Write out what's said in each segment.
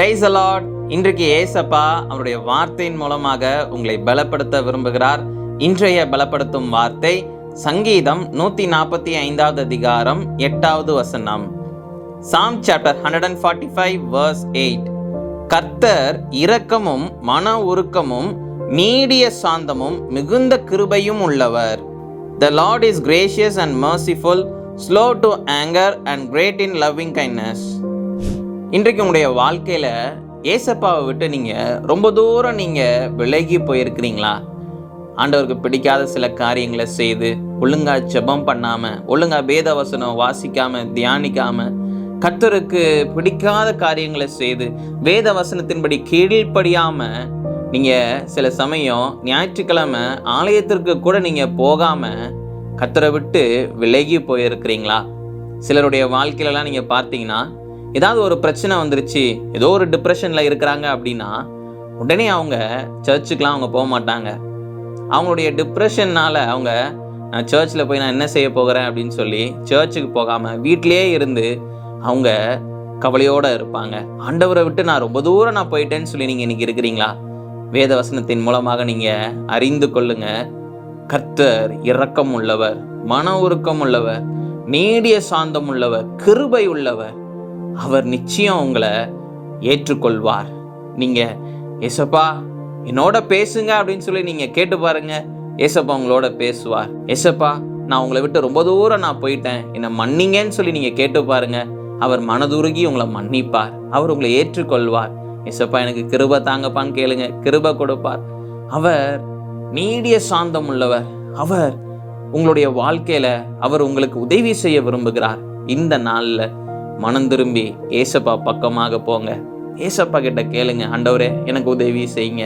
Praise the Lord. இன்றைக்கு ஏசப்பா அவருடைய வார்த்தையின் மூலமாக உங்களை பலப்படுத்த விரும்புகிறார். இன்றைய பலப்படுத்தும் வார்த்தை சங்கீதம் 145 அதிகாரம் 8வது வசனம். Psalm chapter 145 verse 8. கர்த்தர் இரக்கமும் மன உருக்கமும் நீடிய சாந்தமும் மிகுந்த கிருபையும் உள்ளவர். The Lord is gracious and merciful, slow to anger and great in loving kindness. இன்றைக்கு உங்களுடைய வாழ்க்கையில ஏசப்பாவை விட்டு நீங்க ரொம்ப தூரம் நீங்க விலகி போயிருக்கிறீங்களா? ஆண்டவருக்கு பிடிக்காத சில காரியங்களை செய்து, ஒழுங்கா ஜெபம் பண்ணாம, ஒழுங்கா வேதவசனம் வாசிக்காம, தியானிக்காம, கர்த்தருக்கு பிடிக்காத காரியங்களை செய்து, வேத வசனத்தின்படி கீழ்ப்படியாம நீங்க சில சமயம் ஞாயிற்றுக்கிழமை ஆலயத்திற்கு கூட நீங்க போகாம கர்த்தரை விட்டு விலகி போயிருக்கிறீங்களா? சிலருடைய வாழ்க்கையிலலாம் நீங்க பார்த்தீங்கன்னா, ஏதாவது ஒரு பிரச்சனை வந்துருச்சு, ஏதோ ஒரு டிப்ரெஷன்ல இருக்கிறாங்க அப்படின்னா உடனே அவங்க சர்ச்சுக்கெலாம் அவங்க போக மாட்டாங்க. அவங்களுடைய டிப்ரெஷன்னால அவங்க நான் சர்ச்சில் போய் நான் என்ன செய்ய போகிறேன் அப்படின்னு சொல்லி சர்ச்சுக்கு போகாமல் வீட்டிலே இருந்து அவங்க கவலையோடு இருப்பாங்க. ஆண்டவரை விட்டு நான் ரொம்ப தூரம் நான் போயிட்டேன்னு சொல்லி நீங்கள் இன்னைக்கு இருக்கிறீங்களா? வேத வசனத்தின் மூலமாக நீங்கள் அறிந்து கொள்ளுங்க. கர்த்தர் இரக்கம் உள்ளவர், மன உருக்கம் உள்ளவர், நீடிய சாந்தம் உள்ளவர், கிருபை உள்ளவர். அவர் நிச்சயம் உங்களை ஏற்றுக்கொள்வார். நீங்க ஏசப்பா என்னோட பேசுங்க அப்படின்னு சொல்லி நீங்க கேட்டு பாருங்க. ஏசப்பா உங்களோட பேசுவார். ஏசப்பா நான் உங்களை விட்டு ரொம்ப தூரம் நான் போயிட்டேன், என்னை மன்னிங்கன்னு சொல்லி நீங்க கேட்டு பாருங்க. அவர் மனதுருகி உங்களை மன்னிப்பார். அவர் உங்களை ஏற்றுக்கொள்வார். ஏசப்பா எனக்கு கிருபை தாங்கப்பான்னு கேளுங்க, கிருபை கொடுப்பார். அவர் நீடிய சாந்தம் உள்ளவர். அவர் உங்களுடைய வாழ்க்கையில அவர் உங்களுக்கு உதவி செய்ய விரும்புகிறார். இந்த நாள்ல மனம் திரும்பி ஏசப்பா பக்கமாக போங்க. ஏசப்பா கிட்ட கேளுங்க, ஆண்டவரே எனக்கு உதவி செய்யுங்க.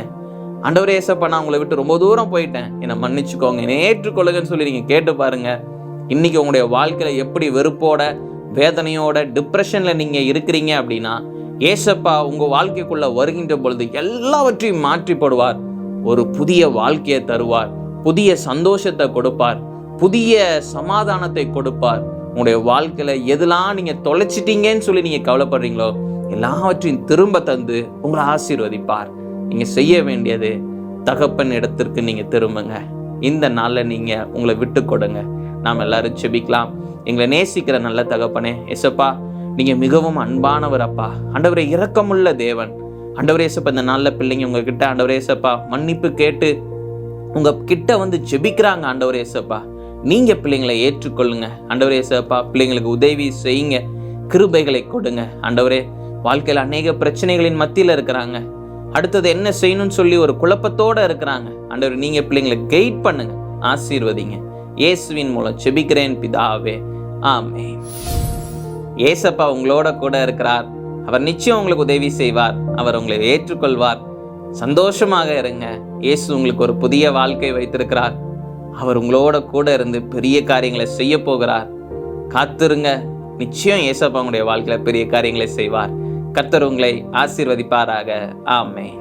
ஆண்டவரே ஏசப்பா நான் உங்களை விட்டு ரொம்ப தூரம் போயிட்டேன், என்னை மன்னிச்சுக்கோங்க, என்னை ஏற்றுக்கொள்ளுங்கன்னு சொல்லி நீங்க கேட்டு பாருங்க. இன்னைக்கு உங்களுடைய வாழ்க்கையில எப்படி வெறுப்போட, வேதனையோட, டிப்ரெஷன்ல நீங்க இருக்கிறீங்க அப்படின்னா ஏசப்பா உங்க வாழ்க்கைக்குள்ள வருகின்ற பொழுது எல்லாவற்றையும் மாற்றி போடுவார். ஒரு புதிய வாழ்க்கையை தருவார், புதிய சந்தோஷத்தை கொடுப்பார், புதிய சமாதானத்தை கொடுப்பார். உங்களுடைய வாழ்க்கையில எதெல்லாம் நீங்க தொலைச்சிட்டீங்கன்னு சொல்லி நீங்க கவலைப்படுறீங்களோ எல்லாவற்றையும் திரும்ப தந்து உங்களை ஆசீர்வதிப்பார். நீங்க செய்ய வேண்டியது தகப்பன் இடத்திற்கு நீங்க திரும்புங்க. இந்த நாள்ல நீங்க உங்களை விட்டு கொடுங்க. நாம் எல்லாரும் செபிக்கலாம். எங்களை நேசிக்கிற நல்ல தகப்பனே, ஏசப்பா நீங்க மிகவும் அன்பானவர் அப்பா. ஆண்டவரே இரக்கமுள்ள தேவன். ஆண்டவரே ஏசப்பா இந்த நாள்ல பிள்ளைங்க உங்ககிட்ட ஆண்டவரே ஏசப்பா மன்னிப்பு கேட்டு உங்க கிட்ட வந்து ஜெபிக்கிறாங்க. ஆண்டவரே ஏசப்பா நீங்க பிள்ளைங்களை ஏற்றுக்கொள்ளுங்க. ஆண்டவரே ஏசப்பா பிள்ளைங்களுக்கு உதவி செய்யுங்க, கிருபைகளை கொடுங்க. ஆண்டவரே வாழ்க்கையில் அநேக பிரச்சனைகளின் மத்தியில் இருக்கிறாங்க, அடுத்தது என்ன செய்யணும்னு சொல்லி ஒரு குழப்பத்தோட இருக்கிறாங்க. ஆண்டவரே நீங்க பிள்ளைங்களை கைட் பண்ணுங்க, ஆசீர்வதிங்க. இயேசுவின் மூலம் செபிக்கிறேன் பிதாவே, ஆமென். ஏசப்பா உங்களோட கூட இருக்கிறார். அவர் நிச்சயம் உங்களுக்கு உதவி செய்வார். அவர் உங்களை ஏற்றுக்கொள்வார். சந்தோஷமாக இருங்க. இயேசு உங்களுக்கு ஒரு புதிய வாழ்க்கை வைத்திருக்கிறார். அவர் உங்களோட கூட இருந்து பெரிய காரியங்களை செய்ய போகிறார். காத்திருங்க. நிச்சயம் ஏசப்பா உங்களுடைய வாழ்க்கையில பெரிய காரியங்களை செய்வார். கர்த்தர் உங்களை ஆசீர்வதிப்பாராக. ஆமென்.